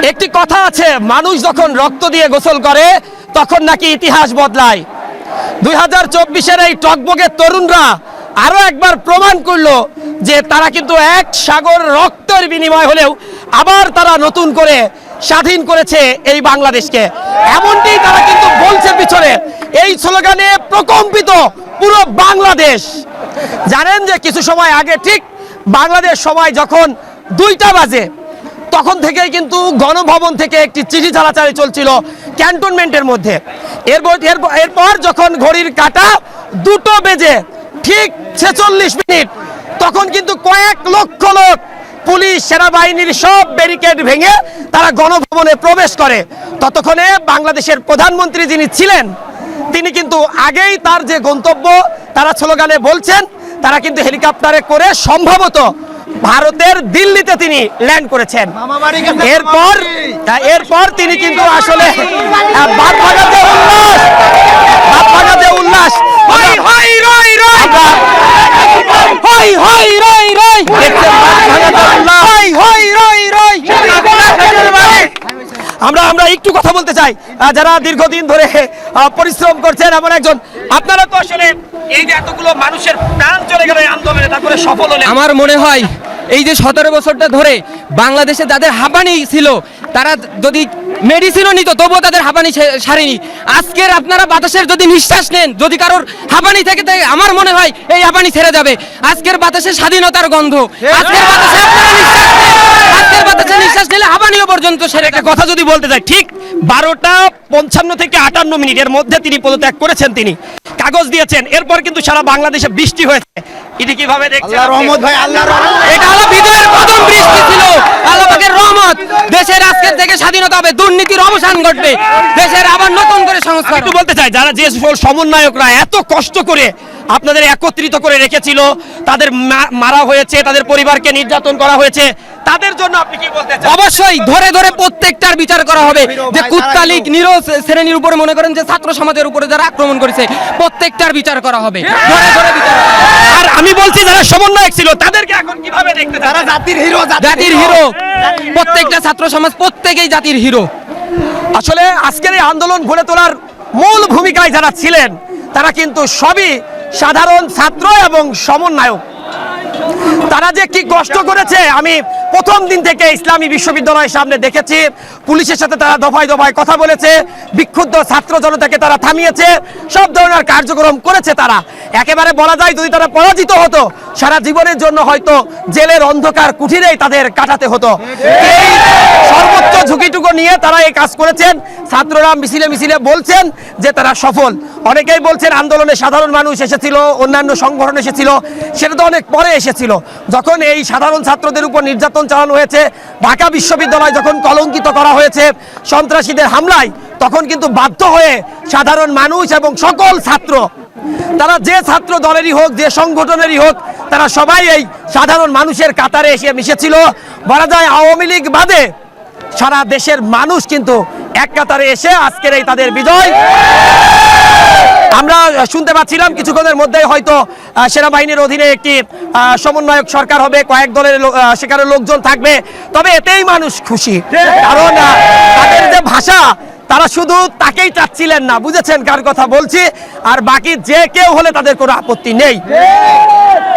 একটি কথা আছে, মানুষ যখন রক্ত দিয়ে গোসল করে তখন নাকি ইতিহাস বদলায়। 2024-এর এই টকবগে তরুণরা আরো একবার প্রমাণ করলো যে তারা কিন্তু এক সাগর রক্তের বিনিময় হলেও আবার তারা নতুন করে স্বাধীন করেছে এই বাংলাদেশকে। এমনটি তারা কিন্তু বলছে পিছনে, এই স্লোগানে প্রকম্পিত পুরো বাংলাদেশ। জানেন যে কিছু সময় আগে ঠিক বাংলাদেশ সময় যখন 2টা বাজে তখন থেকেই কিন্তু গণভবন থেকে একটি চিঠি চালাচালি চলছিল ক্যান্টনমেন্টের মধ্যে। এরপর যখন ঘড়ির কাঁটা 2টো বেজে ঠিক 46 মিনিট তখন কিন্তু কয়েক লক্ষ লোক পুলিশ সেনাবাহিনীর সব ব্যারিকেড ভেঙে তারা গণভবনে প্রবেশ করে। ততক্ষণে বাংলাদেশের প্রধানমন্ত্রী যিনি ছিলেন তিনি কিন্তু আগেই তার যে গন্তব্য তারা স্লোগানে বলছেন, তারা কিন্তু হেলিকপ্টারে করে সম্ভবত ভারতের দিল্লিতে তিনি ল্যান্ড করেছেন। এরপর তিনি কিন্তু আসলে উল্লাস আমরা একটু কথা বলতে চাই যারা দীর্ঘদিন ধরে পরিশ্রম করছেন এমন একজন। আপনারা তো আসলে এই যে এতগুলো মানুষের প্রাণ চলে গেল আন্দোলনে, তারপরে সফল হলেন, আমার মনে হয় এই যে 17 বছরটা ধরে বাংলাদেশে যাদের হাঁপানি ছিল তারা যদি মেডিসিনও নিত তবুও তাদের হাঁপানি সারেনি। আজকের আপনারা বাতাসের যদি নিঃশ্বাস নেন, যদি কারোর হাঁপানি থেকে থাকে আমার মনে হয় এই হাঁপানি ছেড়ে যাবে। আজকের বাতাসে স্বাধীনতার গন্ধ, আজকের বাতাসে আপনারা নিঃশ্বাস নেন, আজকের বাতাসে নিঃশ্বাস নিলে হাঁপানিও পর্যন্ত সেরে। একটা কথা যদি বলতে চাই, ঠিক 12:55 থেকে 58 মিনিটের মধ্যে তিনি পদত্যাগ করেছেন, তিনি কাগজ দিয়েছেন। এরপর কিন্তু সারা বাংলাদেশে বৃষ্টি হয়েছে। এটি কিভাবে দেখছেন? আল্লাহর রহমত ভাই, আল্লাহর রহমত। এটা হলো বিজয়ের প্রথম বৃষ্টি ছিল, আল্লাহ পাকের রহমত। দেশের আজকের থেকে স্বাধীনতা হবে, দুর্নীতির অবসান ঘটবে, দেশের আবার নতুন করে সংস্কার। একটু বলতে চাই, যারা যে সমন্বয়করা এত কষ্ট করে আপনাদের একত্রিত করে রেখেছিল, তাদের মারা হয়েছে, তাদের পরিবারকে নির্যাতন করা হয়েছে, তাদের জন্য আপনি কি বলতে চান? অবশ্যই ধরে ধরে প্রত্যেকটার বিচার করা হবে। যে কুৎকালিক নিরোধ শ্রেণীর উপরে মনে করেন যে ছাত্র সমাজের উপরে যারা আক্রমণ করেছে প্রত্যেকটার বিচার করা হবে, ধরে ধরে বিচার। আর আমি বলছি যারা সমন্বয়ক ছিল তাদেরকে এখন কিভাবে দেখতে চান? তারা জাতির হিরো, জাতির হিরো, প্রত্যেকটা ছাত্র সমাজ প্রত্যেকেই জাতির হিরো। আসলে আজকের এই আন্দোলন গড়ে তোলার মূল ভূমিকায় যারা ছিলেন তারা কিন্তু সবই সাধারণ ছাত্র এবং সমন্বয়ক। তারা যে কি কষ্ট করেছে আমি প্রথম দিন থেকে ইসলামী বিশ্ববিদ্যালয়ের সামনে দেখেছি। পুলিশের সাথে তারা দফায় দফায় কথা বলেছে, বিক্ষুব্ধ ছাত্র জনতাকে তারা থামিয়েছে, সব ধরনের কার্যক্রম করেছে। তারা একেবারে বলা যায় যদি তারা পরাজিত হতো সারা জীবনের জন্য হয়তো জেলের অন্ধকার কুঠিরেই তাদের কাটাতে হতো। এই সর্বোচ্চ ঝুঁকিটুকু নিয়ে তারা এই কাজ করেছেন। ছাত্ররা মিছিলে মিছিলে বলছেন যে তারা সফল। অনেকেই বলছেন আন্দোলনে সাধারণ মানুষ এসেছিল, অন্যান্য সংগঠন এসেছিল, সেটা তো অনেক পরে এসেছিল। যখন এই সাধারণ ছাত্রদের উপর নির্যাতন চালানো হয়েছে, ঢাকা বিশ্ববিদ্যালয় যখন কলঙ্কিত করা হয়েছে সন্ত্রাসীদের হামলায়, তখন কিন্তু বাধ্য হয়ে সাধারণ মানুষ এবং সকল ছাত্র, তারা যে ছাত্র দলেরই হোক, যে সংগঠনেরই হোক, তারা সবাই এই সাধারণ মানুষের কাতারে এসে মিশেছিল। বলা যায় আওয়ামী লীগ বাদে সারা দেশের মানুষ কিন্তু এক কাতারে এসে আজকের এই তাদের বিজয়। আমরা শুনতে পাচ্ছিলাম কিছুক্ষণের মধ্যেই হয়তো সেনাবাহিনীর অধীনে একটি সমন্বয়ক সরকার হবে, কয়েক দলের সেখানে লোকজন থাকবে। তবে এতেই মানুষ খুশি, কারণ তাদের যে ভাষা, তারা শুধু তাকেই চাচ্ছিলেন না, বুঝেছেন কার কথা বলছি, আর বাকি যে কেউ হলে তাদের কোনো আপত্তি নেই।